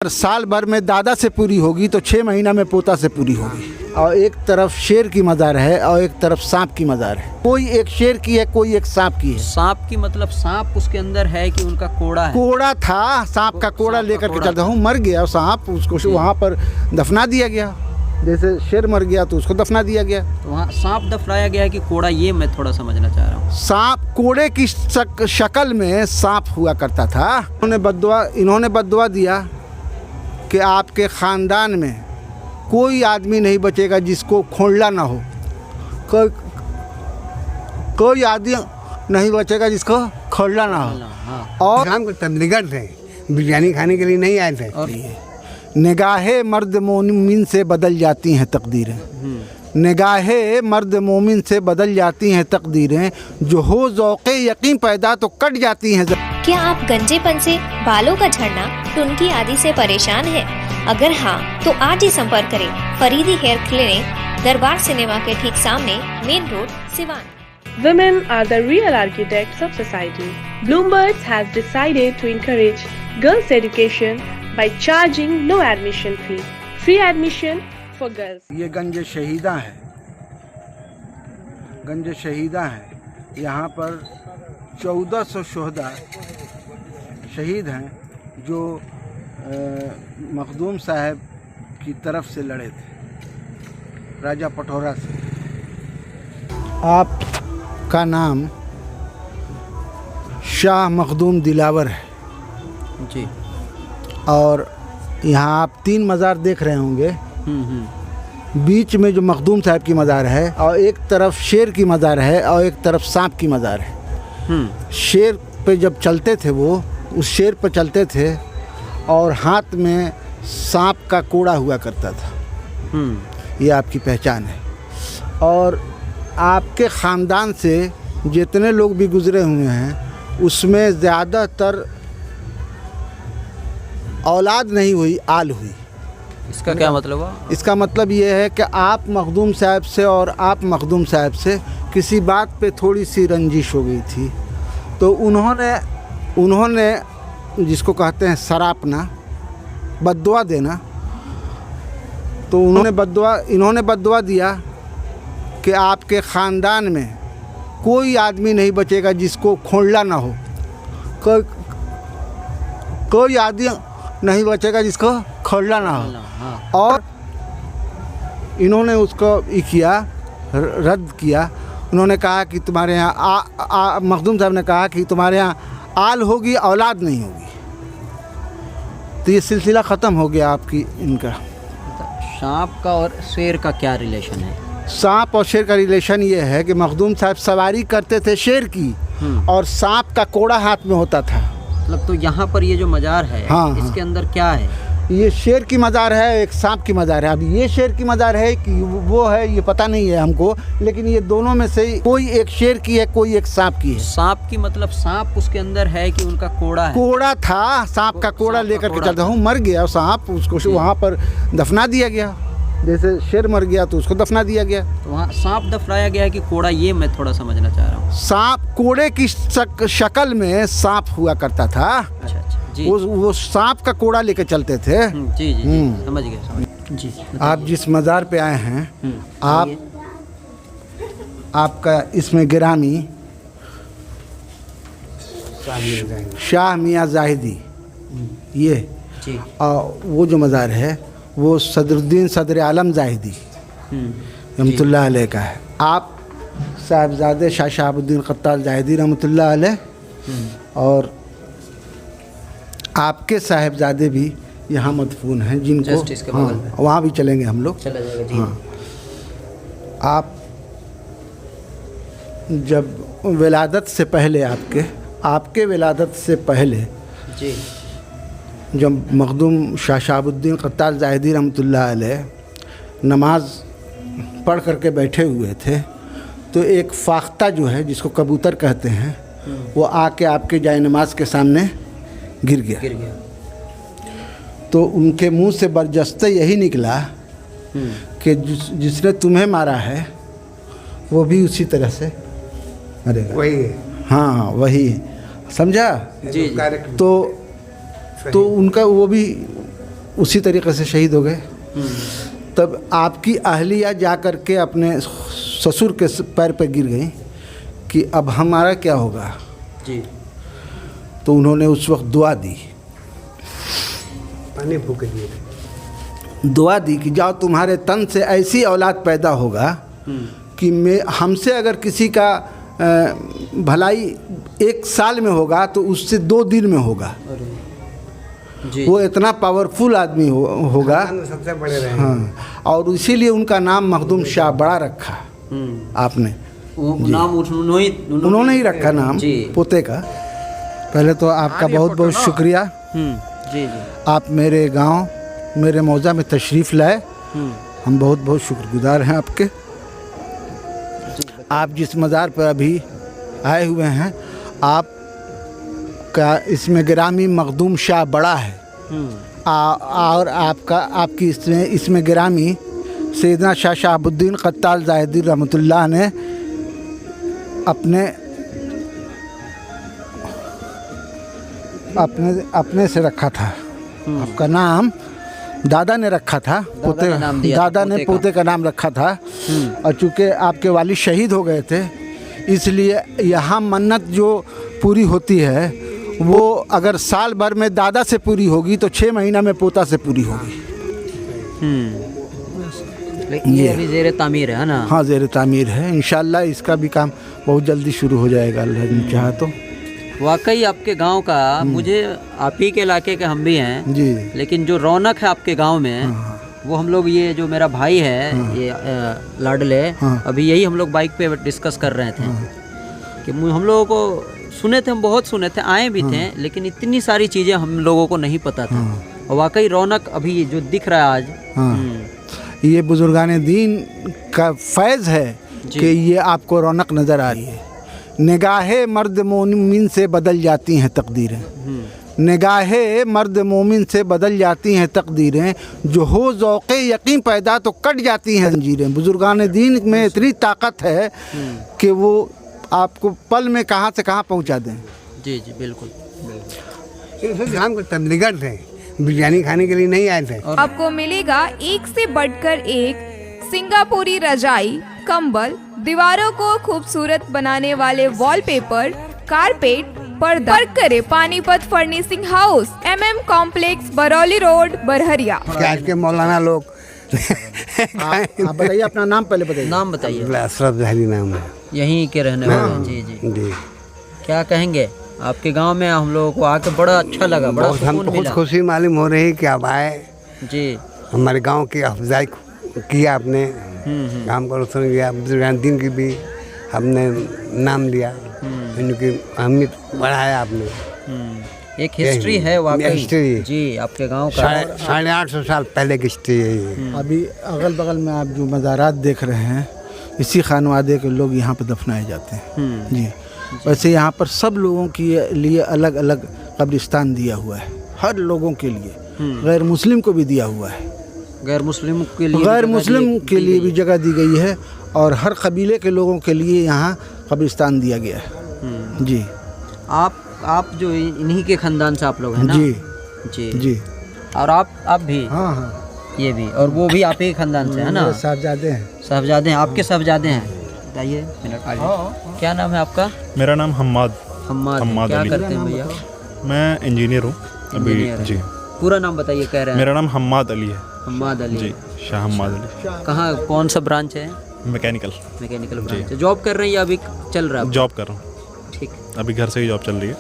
साल भर में दादा से पूरी होगी तो 6 महीना में पोता से पूरी होगी। और एक तरफ शेर की मज़ार है और एक तरफ सांप की मज़ार है। कोई एक शेर की है, कोई एक सांप की है। सांप की मतलब सांप उसके अंदर है कि उनका कोड़ा है? कोड़ा था, सांप का कोड़ा लेकर के चलता हूँ। मर गया सांप, उसको वहाँ पर दफना दिया गया। जैसे शेर मर गया तो उसको दफना दिया गया। तो वहाँ सांप दफनाया गया है कि कोड़ा, ये मैं थोड़ा समझना चाह रहा हूँ। सांप कोड़े की शक्ल में सांप हुआ करता था। इन्होंने बद्दुआ दिया कि आपके ख़ानदान में कोई आदमी नहीं बचेगा जिसको खोलना ना हो। कोई आदमी नहीं बचेगा जिसको खोलना ना हो। और शाम को तबलीगत थे, बिरयानी खाने के लिए नहीं आए थे। और निगाहे मर्द मोमिन से बदल जाती हैं तकदीरें। निगाहे मर्द मोमिन से बदल जाती हैं तकदीरें। जो हो ज़ौक़े यकीन पैदा तो कट जाती हैं। क्या आप गंजेपन से, बालों का झड़ना, टुनकी आदि से परेशान हैं? अगर हाँ, तो आज ही संपर्क करें फरीदी हेयर क्लिनिक, दरबार सिनेमा के ठीक सामने, main road, Siwan. Women are the real architects of society. Bloomberg has decided to encourage girls' education by charging no admission fee. Free admission for girls. ये गंज शहीदा है। गंज शहीदा है। यहाँ पर 1400 शोहदा शहीद हैं जो मखदूम साहब की तरफ से लड़े थे, राजा पटौरा से। आपका नाम शाह मखदूम दिलावर है जी। और यहाँ आप 3 मज़ार देख रहे होंगे। बीच में जो मखदूम साहब की मज़ार है और एक तरफ शेर की मज़ार है और एक तरफ सांप की मज़ार है। शेर पे जब चलते थे वो उस शेर पे चलते थे और हाथ में सांप का कोड़ा हुआ करता था। ये आपकी पहचान है। और आपके ख़ानदान से जितने लोग भी गुज़रे हुए हैं उसमें ज़्यादातर औलाद नहीं हुई, आल हुई। इसका क्या मतलब हुआ? इसका मतलब ये है कि आप मखदूम साहब से और आप मखदूम साहब से किसी बात पे थोड़ी सी रंजिश हो गई थी, तो उन्होंने जिसको कहते हैं सरापना, बद्दुआ देना, तो इन्होंने बद्दुआ दिया कि आपके ख़ानदान में कोई आदमी नहीं बचेगा जिसको खोलना ना हो। कोई आदमी नहीं बचेगा जिसको खोलना ना हो। और इन्होंने उसको किया, रद्द किया। उन्होंने कहा कि तुम्हारे यहाँ मखदूम साहब ने कहा कि तुम्हारे यहाँ आल होगी, औलाद नहीं होगी। तो ये सिलसिला ख़त्म हो गया आपकी इनका। सांप का और शेर का क्या रिलेशन है? सांप और शेर का रिलेशन ये है कि मखदूम साहब सवारी करते थे शेर की और सांप का कोड़ा हाथ में होता था। मतलब तो यहाँ पर ये जो मज़ार है, हाँ, इसके अंदर क्या है? ये शेर की मज़ार है, एक सांप की मज़ार है। अब ये शेर की मज़ार है कि वो है ये पता नहीं है हमको, लेकिन ये दोनों में से कोई एक शेर की है, कोई एक सांप की है। सांप की मतलब सांप उसके अंदर है कि उनका कोड़ा है? कोड़ा था, सांप का कोड़ा लेकर के चलता हूँ। मर गया सांप, उसको वहाँ पर दफना दिया गया। जैसे शेर मर गया तो उसको दफना दिया गया। तो वहाँ सांप दफनाया गया है कि कोड़ा, ये मैं थोड़ा समझना चाह रहा हूँ। सांप कोड़े की शक्ल में सांप हुआ करता था। अच्छा जी। वो सांप का कोड़ा लेकर चलते थे। जी जी जी, समझ गए जी। आप जिस मज़ार पे आए हैं, आपका इसमें गिरामी शाह मियाँ जाहिदी ये जी। और वो जो मज़ार है वो सदर आलम जाहिदी रहमतुल्लाह अलैह का है। आप साहबजादे शाह शहाबुद्दीन क़त्ताल जाहिदी रहमतुल्लाह अलैह और आपके साहबजादे भी यहाँ मदफून हैं, जिनको वहाँ भी चलेंगे हम लोग। चला जाएगा जी। हाँ, आप जब विलादत से पहले आपके विलादत से पहले जी, जब मखदूम शाह शहाबुद्दीन क़त्ताल जाहिदी रहमतुल्लाह अलैह नमाज पढ़ करके बैठे हुए थे, तो एक फाख्ता जो है जिसको कबूतर कहते हैं, वो आके आपके जाए नमाज के सामने गिर गया। तो उनके मुंह से बरजस्ते यही निकला कि जिसने तुम्हें मारा है वो भी उसी तरह से मरेगा। वही है। हाँ वही, समझा? जी। तो उनका वो भी उसी तरीक़े से शहीद हो गए। तब आपकी अहलिया जा कर के अपने ससुर के पैर पे गिर गई कि अब हमारा क्या होगा। जी। तो उन्होंने उस वक्त दुआ दी, पानी फूक दिए, दुआ दी कि जाओ तुम्हारे तन से ऐसी औलाद पैदा होगा कि मैं हमसे अगर किसी का भलाई 1 साल में होगा तो उससे 2 दिन में होगा। जी। वो इतना पावरफुल आदमी होगा। सबसे बड़े रहे। हाँ, और इसीलिए उनका नाम मखदूम शाह बड़ा रखा आपने। वो नाम उन्होंने ही रखा नाम पोते का। पहले तो आपका बहुत बहुत शुक्रिया। जी जी। आप मेरे गांव, मेरे मौजा में तशरीफ़ लाए, हम बहुत बहुत शुक्रगुजार हैं आपके। आप जिस मज़ार पर अभी आए हुए हैं, आप का इसमें गिरामी मखदूम शाह बड़ा है। और आपकी इसमें गिरामी सैयदना शाह शहाबुद्दीन क़त्ताल ज़ाहिदी रहमतुल्लाह ने अपने से रखा था। आपका नाम दादा ने रखा था, दादा ने पोते का नाम रखा था। और चूँकि आपके वालिद शहीद हो गए थे, इसलिए यहाँ मन्नत जो पूरी होती है वो अगर साल भर में दादा से पूरी होगी तो 6 महीना में पोता से पूरी होगी। ये अभी ज़ेर तामीर है ना? हाँ, ज़ेर तामीर है। इंशाल्लाह इसका भी काम बहुत जल्दी शुरू हो जाएगा, अल्लाह ने चाहा तो। वाकई आपके गांव का, मुझे आप ही के इलाके के हम भी हैं जी, लेकिन जो रौनक है आपके गांव में, वो हम लोग, ये जो मेरा भाई है ये लाडले, अभी यही हम लोग बाइक पे डिस्कस कर रहे थे कि हम लोगों को सुने थे, हम बहुत सुने थे, आए भी थे, लेकिन इतनी सारी चीज़ें हम लोगों को नहीं पता था। और वाकई रौनक अभी जो दिख रहा है आज, ये बुजुर्गान दीन का फैज़ है कि ये आपको रौनक नज़र आ रही है। निगाहे मर्द मोमिन से बदल जाती हैं तकदीरें, निगाहे मर्द मोमिन से बदल जाती हैं तकदीरें, जो हो ज़ौक़े यकीन पैदा तो कट जाती हैं जंजीरें। बुजुर्गान दीन में इतनी ताकत है कि वो आपको पल में कहाँ से कहाँ पहुँचा दें। जी जी, बिल्कुल। शाम को तबलीगत थे, बिरयानी खाने के लिए नहीं आए थे। आपको मिलेगा एक से बढ़कर एक सिंगापुरी रजाई, कंबल, दीवारों को खूबसूरत बनाने वाले वॉलपेपर, कारपेट, पर्दा। करे Panipat furnishing house, MM complex, Barauli road, Barharia. आज के मौलाना लोग आप बताइए अपना नाम, पहले बताइए। नाम बताइए। अशरफ ज़हरी नाम है। यहीं के रहने वाले हैं। जी जी जी। क्या कहेंगे? आपके गांव में हम लोगों को आके बड़ा अच्छा लगा, बड़ा हमको सुकून खुद मिला। खुशी मालूम हो रही कि आप आए, जी, हमारे गांव की अफजाई किया आपने, काम को रोशन किया। बुजुर्गान दीन की भी हमने नाम दिया, इनकी अहमियत बढ़ाया आपने। एक हिस्ट्री है वाकई। हिस्ट्री जी, आपके गांव का 850 साल पहले की हिस्ट्री है ये। अभी अगल बगल में आप जो मज़ारात देख रहे हैं, इसी खानवादे के लोग यहाँ पर दफनाए जाते हैं। जी, वैसे यहाँ पर सब लोगों के लिए अलग अलग कब्रिस्तान दिया हुआ है, हर लोगों के लिए। गैर मुस्लिम को भी दिया हुआ है, गैर मुस्लिम के लिए, गैर मुस्लिम के लिए भी जगह दी गई है, और हर कबीले के लोगों के लिए यहाँ कब्रिस्तान दिया गया है। जी। आप जो इन्हीं के खानदान से आप लोग हैं ना? जी जी जी। और आप भी? हाँ हाँ, ये भी, और वो भी आप ही के खानदान से है ना? साहबजादे हैं। साहबजादे हैं, आपके साहबजादे हैं। बताइए, मिनट क्या नाम है आपका? मेरा नाम हम्माद क्या अली। करते हैं भैया? मैं इंजीनियर हूँ अभी। जी। पूरा नाम बताइए, कह रहे हैं। मेरा नाम हम्माद अली है। हम्माद अली। जी, शाह हम्माद अली। कहाँ, कौन सा ब्रांच है? मैकेनिकल ब्रांच है। जॉब कर रहे हैं या अभी चल रहा है? जॉब कर रहा हूँ, ठीक। अभी घर से ही जॉब चल रही है।